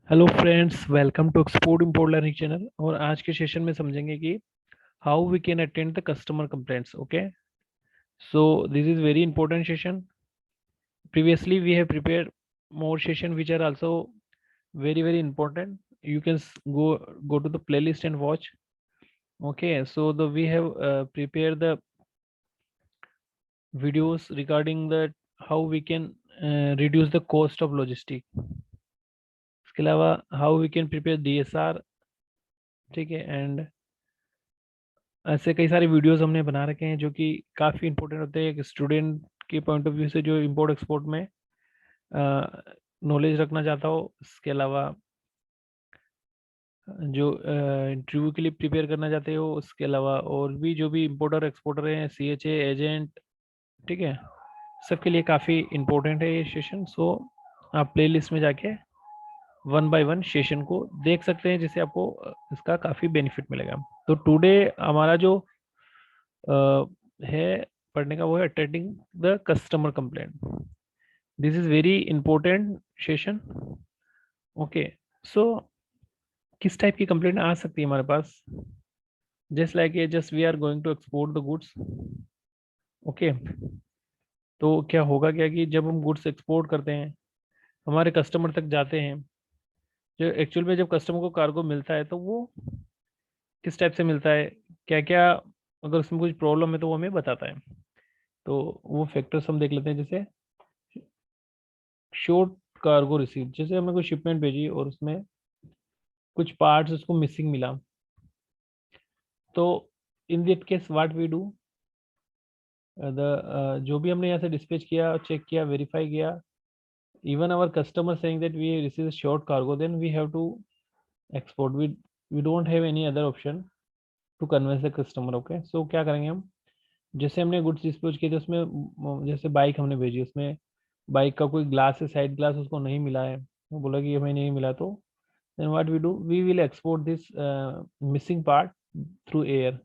Hello friends, welcome to export import learning channel. और आज के सेशन में समझेंगे कि how we can attend the customer complaints. Okay, so this is very important session. Previously we have prepared more session which are also very important. You can go to the playlist and watch. Okay, so the we have prepared the videos regarding the how we can reduce the cost of logistic। इसके अलावा how we can prepare DSR। ठीक है, and ऐसे कई सारे videos हमने बना रखे हैं जो कि काफ़ी इंपॉर्टेंट होते हैं एक स्टूडेंट के पॉइंट ऑफ व्यू से, जो इंपोर्ट एक्सपोर्ट में नॉलेज रखना चाहता हो। इसके अलावा जो इंटरव्यू के लिए प्रिपेयर करना चाहते हो, उसके अलावा और भी जो भी इंपोर्टर एक्सपोर्टर हैं, CHA एजेंट, ठीक है, सबके लिए काफ़ी इंपॉर्टेंट है ये सेशन। सो आप प्लेलिस्ट में जाके वन बाय वन सेशन को देख सकते हैं, जिससे आपको इसका काफ़ी बेनिफिट मिलेगा। तो टुडे हमारा जो है पढ़ने का, वो है attending the customer complaint. This is very important session. Okay, so किस टाइप की कंप्लेंट आ सकती है हमारे पास? जस्ट लाइक ये just we are going to export the goods. Okay, तो क्या होगा क्या कि जब हम गुड्स एक्सपोर्ट करते हैं, हमारे कस्टमर तक जाते हैं, जो एक्चुअल में जब कस्टमर को कार्गो मिलता है तो वो किस टाइप से मिलता है, क्या क्या, अगर उसमें कुछ प्रॉब्लम है तो वो हमें बताता है। तो वो फैक्टर्स हम देख लेते हैं। जैसे शॉर्ट कार्गो रिसीव, जैसे हमने कोई शिपमेंट भेजी और उसमें कुछ पार्ट्स उसको मिसिंग मिला, तो in that case what we do, the जो भी हमने यहाँ से डिस्पैच किया, चेक किया, वेरीफाई किया, even our customer saying that we receive short cargo, then we have to export. We don't have any other option to convince the customer. Okay, so क्या करेंगे हम? जैसे हमने गुड्स डिस्पोज किए थे, उसमें जैसे बाइक हमने भेजी, उसमें बाइक का कोई ग्लास है, साइड ग्लास उसको नहीं मिला है, वो बोला कि हमें नहीं मिला, तो then what we do, we will export this missing part through air।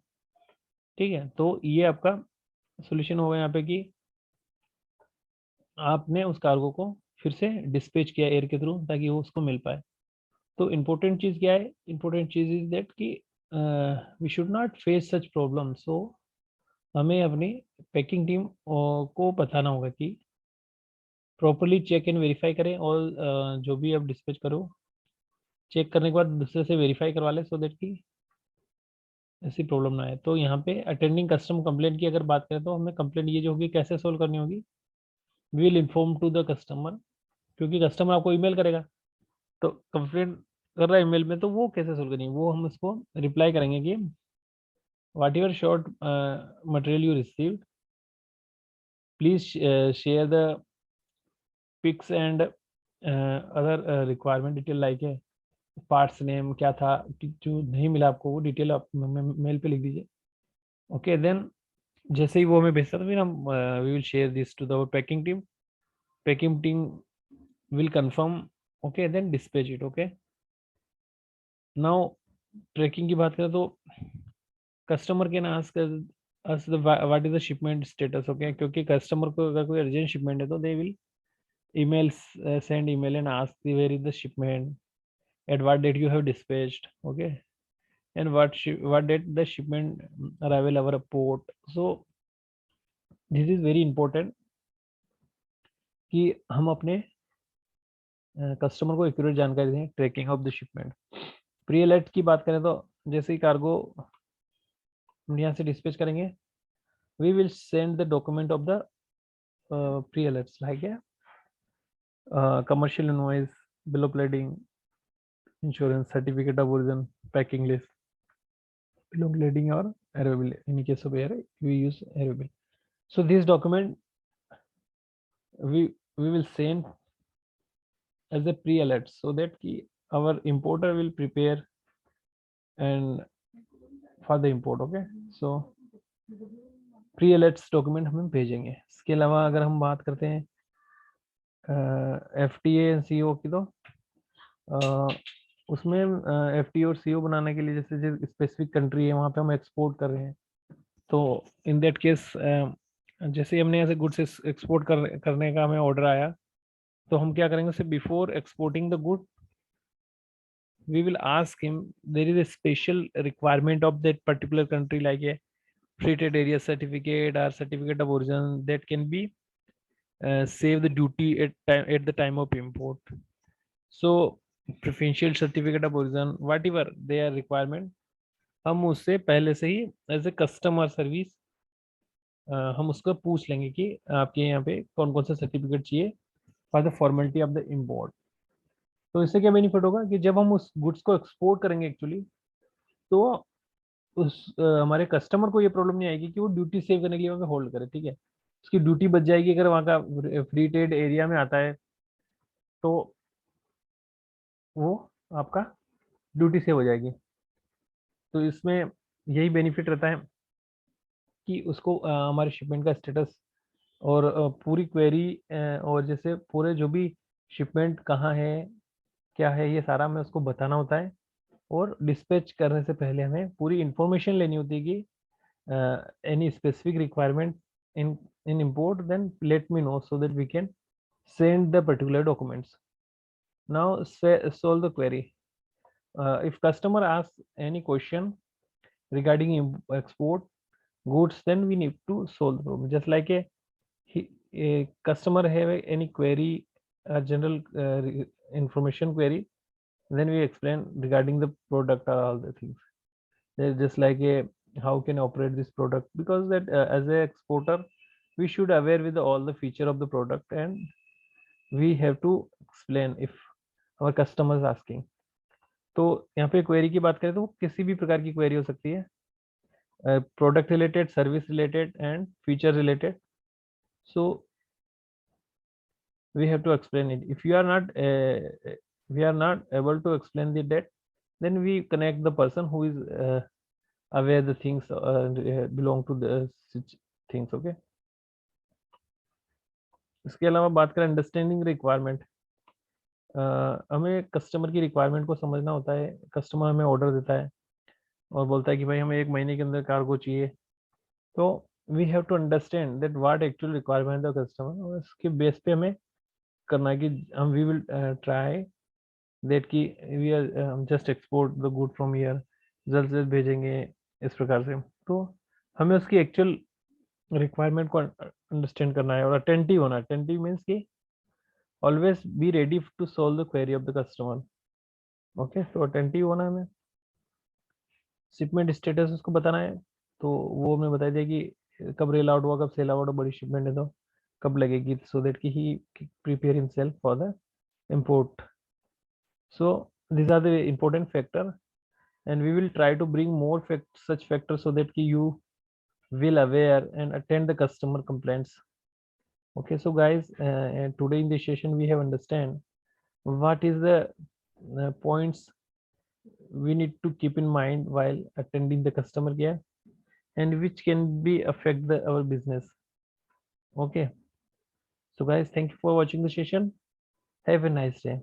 ठीक है, तो ये आपका सोल्यूशन होगा यहाँ पे कि आपने उस कार्गो को फिर से डिस्पैच किया एयर के थ्रू, ताकि वो उसको मिल पाए। तो इम्पोर्टेंट चीज़ क्या है? इम्पोर्टेंट चीज़ इज दैट कि we should not face such problem. So हमें अपनी पैकिंग टीम को बताना होगा कि प्रॉपरली चेक एंड वेरीफाई करें, और जो भी आप डिस्पैच करो, चेक करने के बाद दूसरे से वेरीफाई करवा लें, सो दैट कि ऐसी प्रॉब्लम ना आए। तो यहाँ पे अटेंडिंग कस्टमर कंप्लेंट की अगर बात करें, तो हमें कंप्लेंट ये जो होगी कैसे सोल्व करनी होगी? We will inform to the customer, क्योंकि कस्टमर आपको ईमेल करेगा, तो कंप्लेंट कर रहा है ईमेल में, तो वो कैसे सोल्व करनी है? वो हम उसको रिप्लाई करेंगे कि whatever short material you received, please share the pics and other requirement detail, like है पार्ट्स नेम क्या था, जो नहीं मिला आपको वो डिटेल आप मेल पे लिख दीजिए। ओके, देन जैसे ही वो हमें भेजता है, तो फिर हम we will share this to the packing team. Packing team will confirm, okay, then dispatch it. Okay, now tracking की बात करें, तो customer can ask us what is the shipment status. Okay, क्योंकि कस्टमर को अगर कोई अर्जेंट शिपमेंट है, तो they will email send email and ask where is the shipment, at what date you have dispatched, okay, and what date the shipment arrival our port। So this is very important कि हम अपने customer को accurate जानकारी दें tracking of the shipment. Pre alert की बात करें, तो जैसे ही कार्गो हम यहाँ से डिस्पैच करेंगे, we will send the document of the pre alerts, like commercial invoice, bill of lading, insurance certificate of origin, packing list, bill of lading or air bill, in case of air we use air bill। So this document we will send as a pre alert, so that ki our importer will prepare and for the import। okay, so pre alerts document हम भेजेंगे। इसके अलावा अगर हम बात करते हैं FTA and CO की, तो उसमें FTA और CO बनाने के लिए, जैसे जो स्पेसिफिक कंट्री है वहाँ पे हम एक्सपोर्ट कर रहे हैं, तो इन दैट केस जैसे ही हमने ऐसे गुड्स एक्सपोर्ट करने का हमें ऑर्डर आया, तो हम क्या करेंगे? उससे before exporting the good, we will ask him, there is a special requirement of that particular country, like a free trade area certificate or certificate of origin that can be save the duty at the time of import. So preferential certificate of origin, whatever their requirement, हम उससे पहले से ही as a customer service हम उसको पूछ लेंगे कि आपके यहाँ पे कौन कौन सा सर्टिफिकेट चाहिए for the formality of the import. तो इससे क्या बेनिफिट होगा कि जब हम उस गुड्स को एक्सपोर्ट करेंगे एक्चुअली, तो उस हमारे कस्टमर को ये प्रॉब्लम नहीं आएगी कि वो ड्यूटी सेव करने के लिए वहाँ पे होल्ड करे, ठीक है। उसकी ड्यूटी बच जाएगी अगर वहाँ का फ्री ट्रेड एरिया में आता है, तो वो आपका ड्यूटी सेव हो जाएगी। तो इसमें यही बेनिफिट रहता है कि उसको हमारे शिपमेंट का स्टेटस और पूरी क्वेरी और जैसे पूरे जो भी शिपमेंट कहाँ है क्या है ये सारा हमें उसको बताना होता है। और डिस्पैच करने से पहले हमें पूरी इंफॉर्मेशन लेनी होती है कि any specific requirement in import, then let me know so that we can send the particular documents. Now solve the query. If customer asks any question regarding export goods, then we need to solve the problem. Just like a customer have any query, a general information query, then we explain regarding the product or all the things. They're just like a how can I operate this product, because that as a exporter we should aware with all the feature of the product, and we have to explain if our customer is asking. तो यहाँ पे query की बात करें तो किसी भी प्रकार की क्वेरी हो सकती है, product related, service related and feature related. So we have to explain it. If we are not able to explain the that, then we connect the person who is aware the things belong to the such things. Okay. इसके अलावा बात करें understanding requirement, हमें customer की requirement को समझना होता है। कस्टमर हमें ऑर्डर देता है और बोलता है कि भाई हमें 1 महीने के अंदर कार्गो चाहिए, तो we have to understand that what actual requirement the customer, और इसके बेस पे हमें करना है कि हम वी विल ट्राई दैट कि we are just export the good from here, जल्द से जल्द भेजेंगे इस प्रकार से। तो हमें उसकी एक्चुअल रिक्वायरमेंट को अंडरस्टैंड करना है और अटेंटिव होना। अटेंटिव मीन्स कि always be ready to solve the query of the customer. Okay, तो अटेंटिव होना है हमें। शिपमेंट स्टेटस उसको बताना है, तो वो हमें बता दिया कि कब रेल आउट हुआ, कब सेल आउट, बड़ी शिपमेंट है तो कब लगेगी, सो दैट कि he prepare himself for the import. So these are the important factor, and we will try to bring more such factors so that you will aware and attend the customer complaints. Okay, so guys, today in this session we have understand what is the points we need to keep in mind while attending the customer care, and which can be affect our business. Okay, so guys, thank you for watching the session. Have a nice day.